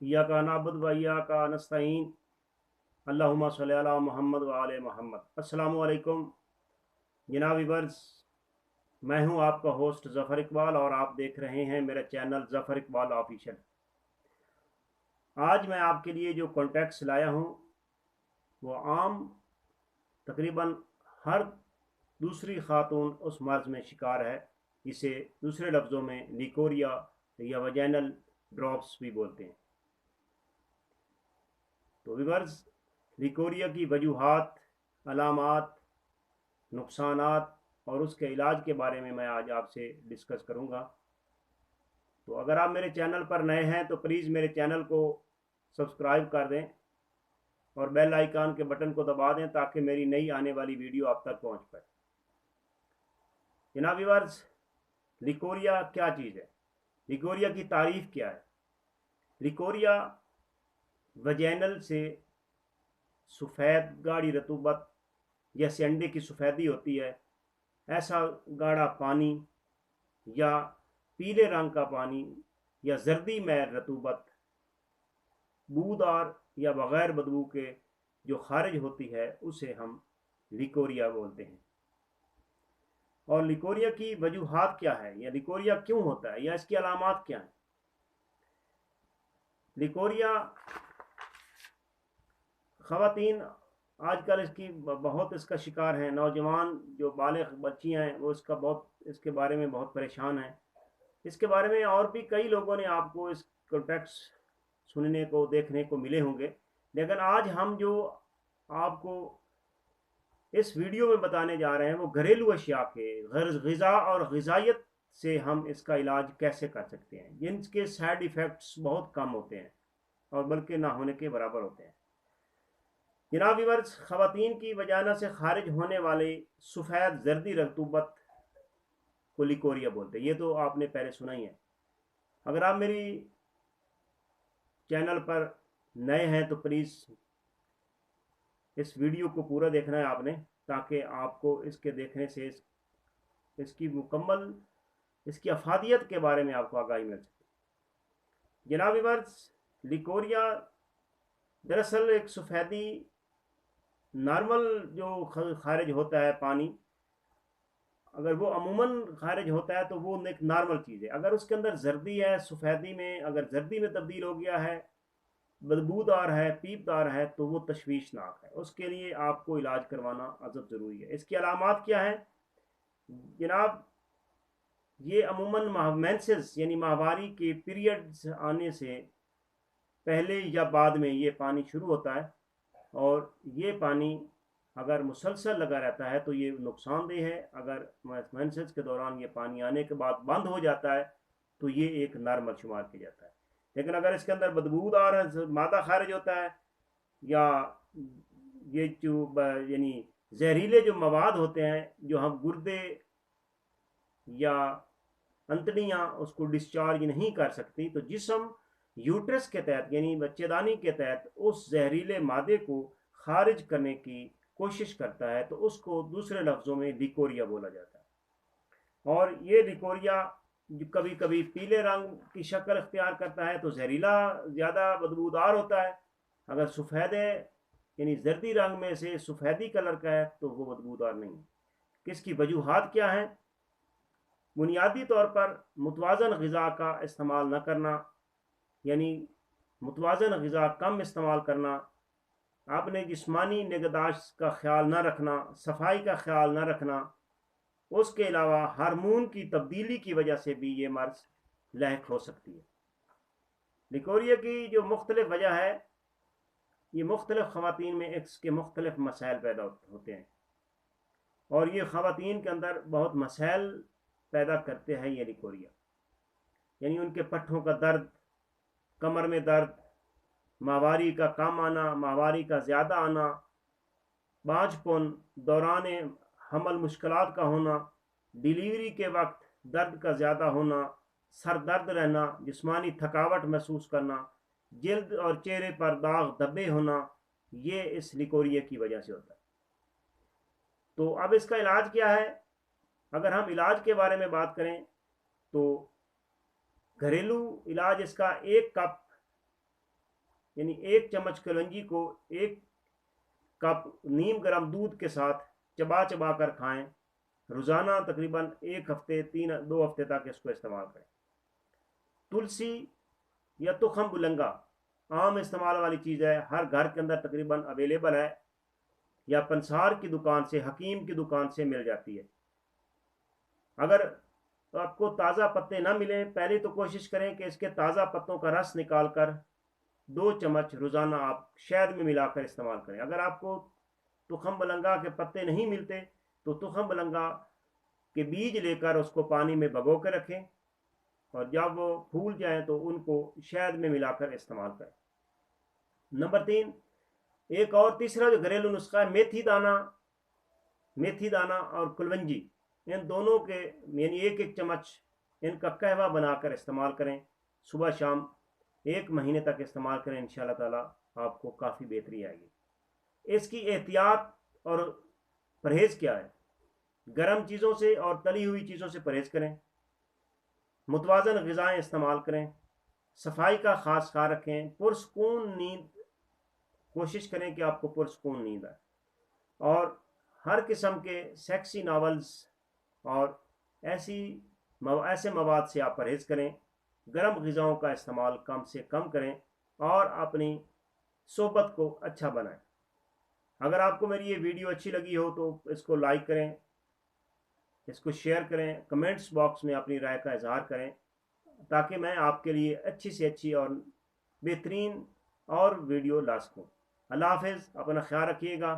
इय्याका नअबुदु व इय्याका नस्तईन अल्लाहुम्मा सल्लि अला मुहम्मद व आले मुहम्मद। अस्सलामु अलैकुम जनाब व्यूअर्स, मैं हूं आपका होस्ट ज़फ़र इकबाल और आप देख रहे हैं मेरा चैनल ज़फ़र इकबाल ऑफिशियल। आज मैं आपके लिए जो कॉन्टेक्स्ट लाया हूं वो आम तकरीबन हर दूसरी खातून उस मर्ज़ में शिकार है जिसे दूसरे लफ्ज़ों में लिकोरिया या वजाइनल ड्रॉप्स भी बोलते हैं। तो व्यूअर्स, लिकोरिया की वजूहात, अलामात, नुकसानात और उसके इलाज के बारे में मैं आज आपसे डिस्कस करूंगा। तो अगर आप मेरे चैनल पर नए हैं तो प्लीज़ मेरे चैनल को सब्सक्राइब कर दें और बेल आइकन के बटन को दबा दें ताकि मेरी नई आने वाली वीडियो आप तक पहुंच पाए। जनाब व्यूअर्स, लिकोरिया क्या चीज़ है? लिकोरिया की तारीफ़ क्या है? लिकोरिया वजैनल से सफ़ेद गाढ़ी रतूबत जैसे अंडे की सफ़ेदी होती है, ऐसा गाढ़ा पानी या पीले रंग का पानी या जर्दी में रतूबत, बूदार या बग़ैर बदबू के जो खारिज होती है उसे हम लिकोरिया बोलते हैं। और लिकोरिया की वजूहात क्या है या लिकोरिया क्यों होता है या इसकी अलामात क्या हैं? लिकोरिया ख़वातीन आजकल इसकी बहुत इसका शिकार हैं। नौजवान जो बालिग़ बच्चियां हैं वो इसके बारे में बहुत परेशान हैं। इसके बारे में और भी कई लोगों ने आपको इस कॉन्टेक्स्ट सुनने को देखने को मिले होंगे, लेकिन आज हम जो आपको इस वीडियो में बताने जा रहे हैं वो घरेलू अशिया के ग़िज़ा और ग़िज़ाइयत से हम इसका इलाज कैसे कर सकते हैं, जिनके साइड इफ़ेक्ट्स बहुत कम होते हैं और बल्कि ना होने के बराबर होते हैं। जनाब व्यूअर्स, ख़वातीन की वजाना से खारिज होने वाले सफ़ेद जर्दी रतूबत को लिकोरिया बोलते हैं। ये तो आपने पहले सुना ही है। अगर आप मेरी चैनल पर नए हैं तो प्लीज़ इस वीडियो को पूरा देखना है आपने, ताकि आपको इसके देखने से इसकी मुकम्मल इसकी अफादियत के बारे में आपको आगाही मिल सके। जनाब व्यूअर्स, लिकोरिया दरअसल एक सफ़ेदी नॉर्मल जो खारिज होता है पानी, अगर वो अमूमन खारिज होता है तो वो एक नॉर्मल चीज़ है। अगर उसके अंदर जर्दी है, सफ़ेदी में अगर जर्दी में तब्दील हो गया है, बदबूदार है, पीपदार है, तो वो तशवीशनाक है। उसके लिए आपको इलाज करवाना अजब ज़रूरी है। इसकी अलामात क्या हैं जनाब? ये अमूमन मेंसेस यानी माहवारी के पीरियड्स आने से पहले या बाद में ये पानी शुरू होता है, और ये पानी अगर मुसलसल लगा रहता है तो ये नुकसानदेह है। अगर मेंसेस के दौरान ये पानी आने के बाद बंद हो जाता है तो ये एक नॉर्मल शुमार किया जाता है। लेकिन अगर इसके अंदर बदबूदार मादा खारिज होता है या ये जो यानी जहरीले जो मवाद होते हैं जो हम गुर्दे या अंतड़ियाँ उसको डिस्चार्ज नहीं कर सकती, तो जिस्म यूट्रस के तहत यानी बच्चेदानी के तहत उस जहरीले मादे को खारिज करने की कोशिश करता है, तो उसको दूसरे लफ्ज़ों में लिकोरिया बोला जाता है। और ये लिकोरिया कभी कभी पीले रंग की शक्ल इख्तियार करता है तो जहरीला ज़्यादा बदबूदार होता है। अगर सफ़ेद यानी जर्दी रंग में से सफ़ेदी कलर का है तो वो बदबूदार नहीं। किसकी वजूहात क्या हैं? बुनियादी तौर पर मुतवाज़न ग़िज़ा का इस्तेमाल न करना, यानी मुतवाज़न ग़िज़ा कम इस्तेमाल करना, आपने जिस्मानी निगहदाश्त का ख्याल न रखना, सफाई का ख्याल न रखना, उसके अलावा हार्मोन की तब्दीली की वजह से भी ये मर्ज़ लाहिक हो सकती है। लिकोरिया की जो मुख्तलिफ वजह है, ये मुख्तलिफ ख़वातीन में इसके मुख्तलिफ मसाइल पैदा होते हैं और ये ख़वातीन के अंदर बहुत मसाइल पैदा करते हैं ये लिकोरिया। यानी उनके पट्ठों का दर्द, कमर में दर्द, माहवारी का कम आना, माहवारी का ज़्यादा आना, बाँझपन, दौरान हमल मुश्किलात का होना, डिलीवरी के वक्त दर्द का ज़्यादा होना, सर दर्द रहना, जिस्मानी थकावट महसूस करना, जल्द और चेहरे पर दाग धब्बे होना, ये इस लिकोरिया की वजह से होता है। तो अब इसका इलाज क्या है? अगर हम इलाज के बारे में बात करें तो घरेलू इलाज इसका 1 कप یعنی 1 چمچ کلونجی کو 1 کپ نیم گرم دودھ کے ساتھ چبا چبا کر کھائیں، روزانہ تقریباً 1 ہفتے 2 ہفتے تک اس کو استعمال کریں۔ تلسی یا تخم بلنگا عام استعمال والی چیز ہے، ہر گھر کے اندر تقریباً اویلیبل ہے، یا پنسار کی دکان سے، حکیم کی دکان سے مل جاتی ہے۔ اگر آپ کو تازہ پتے نہ ملیں، پہلے تو کوشش کریں کہ اس کے تازہ پتوں کا رس نکال کر 2 چمچ روزانہ آپ شہد میں ملا کر استعمال کریں۔ اگر آپ کو تخم بلنگا کے پتے نہیں ملتے تو تخم بلنگا کے بیج لے کر اس کو پانی میں بھگو کے رکھیں، اور جب وہ پھول جائیں تو ان کو شہد میں ملا کر استعمال کریں۔ نمبر 3، ایک اور تیسرا جو گھریلو نسخہ ہے، میتھی دانہ اور کلونجی، ان دونوں کے یعنی 1 چمچ ان کا قہوہ بنا کر استعمال کریں، صبح شام 1 مہینے تک استعمال کریں، انشاءاللہ تعالی آپ کو کافی بہتری آئے گی۔ اس کی احتیاط اور پرہیز کیا ہے؟ گرم چیزوں سے اور تلی ہوئی چیزوں سے پرہیز کریں، متوازن غذائیں استعمال کریں، صفائی کا خاص خیال رکھیں، پرسکون نیند، کوشش کریں کہ آپ کو پرسکون نیند آئے، اور ہر قسم کے سیکسی ناولز اور ایسے مواد سے آپ پرہیز کریں، گرم غذاؤں کا استعمال کم سے کم کریں، اور اپنی صحبت کو اچھا بنائیں۔ اگر آپ کو میری یہ ویڈیو اچھی لگی ہو تو اس کو لائک کریں، اس کو شیئر کریں، کمنٹس باکس میں اپنی رائے کا اظہار کریں، تاکہ میں آپ کے لیے اچھی سے اچھی اور بہترین اور ویڈیو لا سکوں۔ اللہ حافظ، اپنا خیال رکھیے گا۔